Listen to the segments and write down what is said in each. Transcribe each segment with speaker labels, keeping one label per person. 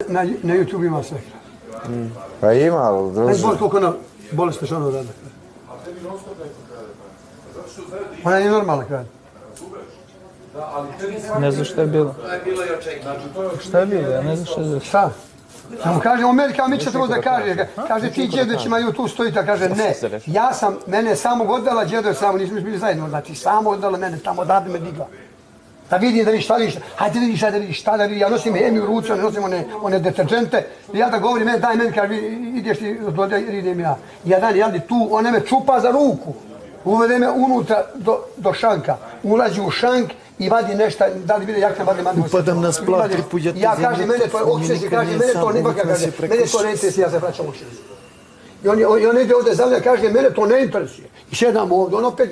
Speaker 1: Na YouTube ima sve.
Speaker 2: Pa ima, ali
Speaker 1: Ne znam koliko ona bolesna što ona radi. Ona je normalna kraj.
Speaker 3: Ne znam šta je bilo. Šta je bilo? Ja ne znam šta je bilo.
Speaker 1: Šta? Samo kaže, Amerika, mi će to da kaže. Kaže, ti djedoćima i tu stojite, kaže, ne. Ja sam, mene samog oddala, djedo je samo, nismo bili zajedno, znači samo oddala mene, tamo odavde me digla. Da vidim da vidiš šta vidiš, hajde vidiš šta da vidiš, šta da vidiš, ja nosim hemiju u ruci, nosim one deterđente, ja da govorim, daj meni, kaže, ideš ti, idem ja. Jedan, jel tu, ona me čupa za ruku, uvede me unutra do šanka, ulazi u šank i vadi nešto, da li vide jakna, vadi manje.
Speaker 4: Upadam na splav, 3 puta
Speaker 1: ja kažem, mene to je okšesi, kaže, mene to ne baka, kaže, mene to ne interesuje, ja se vraćam okšesi. I on ide ovdje za mene, kaže, mene to ne interesuje. I šedam ovdje, on opet,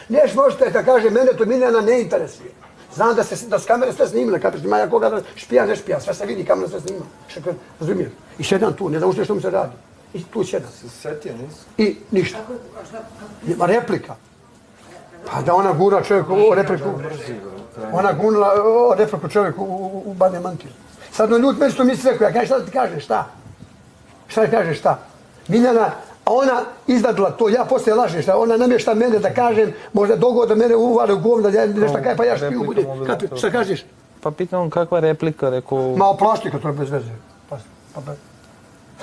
Speaker 1: neš možete da kaže, mene to Miljana ne interesuje. Znam da s kamere sve snimile, kada ima ja koga da špija, ne špija, sve se vidi, kamera sve snima. Razumiješ? I šedam tu, ne znam što mi se radi. I tu šedam.
Speaker 2: Se setio, nisi?
Speaker 1: I ništa. Nema replika. Pa da ona gura čovjeku u repliku. Ona gunula repliku čovjeku u badne mantiju. Sad on ljud meni što misli rekao, ja kažem šta da ti kažem, šta? Šta da kažem, šta? Miljana, a ona izvadila to, ja poslije lažem šta, ona namješta mene da kažem, možda dogoda mene uvale u govno, da nešto kaj, pa ja špiju bude. Šta kažeš?
Speaker 3: Pa pitam kakva replika, rekao...
Speaker 1: Malo plastika, to je bez veze.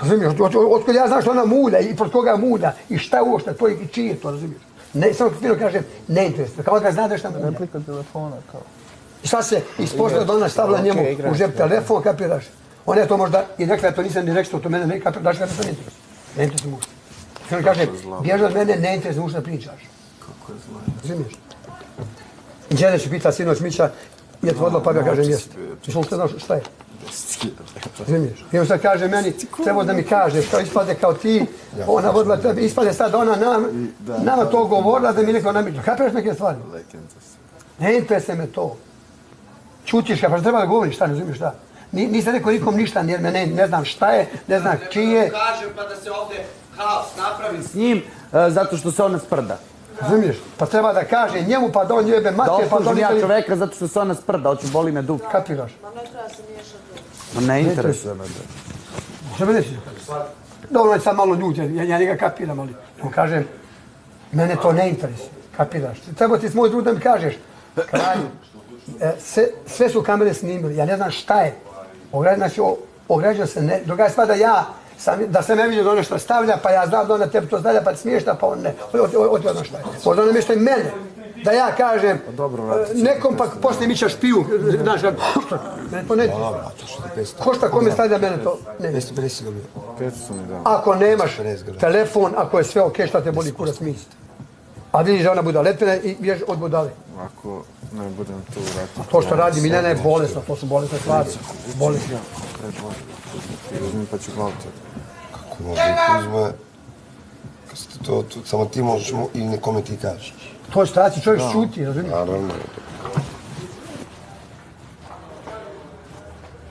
Speaker 1: Razumiješ, otkud ja znam što ona muda i pod koga muda i šta uopšte, to i čije to, razumiješ? Ne, samo fino kažem, ne interesuje, kao da zna da šta muda.
Speaker 3: Replika telefona, kao...
Speaker 1: I sad se ispostavila da ona stavila njemu u žep telefon, kapiraš? Ona je to možda i rekla, ja to nisam ni rekao, to mene ne kapiraš, da što ne interesuje. Ne interesuje mušta. Fino kažem, bježi od mene, ne interesuje mušta pričaš.
Speaker 2: Kako je zla.
Speaker 1: Razumiješ? Džede će pita sinoć Mića, je tvodilo pa ga kaže mjesto. Ti što znaš šta je? Razumiješ? I on sad kaže meni, treba da mi kažeš, kao ispade kao ti, ona vodila tebe, ispade sad ona nama to govorila da mi neko namiđa. Kapiraš neke stvari? Ne interesuje me to. Čutiš ga, pa treba da govoriš šta, ne razumiješ šta? Nisam rekao nikom ništa, jer me ne znam šta je, ne znam čije.
Speaker 5: Kažem pa da se ovdje haos napravi s njim, zato što se ona sprda.
Speaker 1: Razumiješ? Pa treba da kaže njemu, pa da on jebe mater, pa da on...
Speaker 5: ja čoveka zato što se ona sprda, hoću boli me dupe.
Speaker 1: Kapiraš?
Speaker 6: Ma ne treba se miješati.
Speaker 5: Ma ne interesuje me.
Speaker 1: Što me neće? Dobro, je sad malo ljudi, ja njega kapiram, ali on kažem, mene to ne interesuje, kapiraš? Treba ti s moj drug da mi kažeš, kralju, sve su kamere snimili, ja ne znam šta je. Znači, ograđao se, događa sva da sam ja vidio da ono što stavlja, pa ja znam da ona tebi to stavlja, pa smiješta, pa on ne. Oti ono šta je. Možda ono mješta i mene. Da ja kažem, nekom pa poslije Mića špiju, znaš, mene to neće. Košta kome stavlja, mene to ne.
Speaker 2: 550 ga bio. 500 mi dao.
Speaker 1: Ako nemaš telefon, ako je sve okej, šta te boli kurac misli? A vidiš da ona bude letvena i bjež od budale.
Speaker 2: Ako ne budem tu vratiti...
Speaker 1: To što radi Miljana je bolesno, to su bolesne stvari. Bolesno.
Speaker 2: Uzmi pa ću glavu tebi.
Speaker 4: Kako može uzme? Samo ti možeš i nekome ti kažeš.
Speaker 1: To je straci, čovjek šuti, razumiješ?
Speaker 4: Naravno.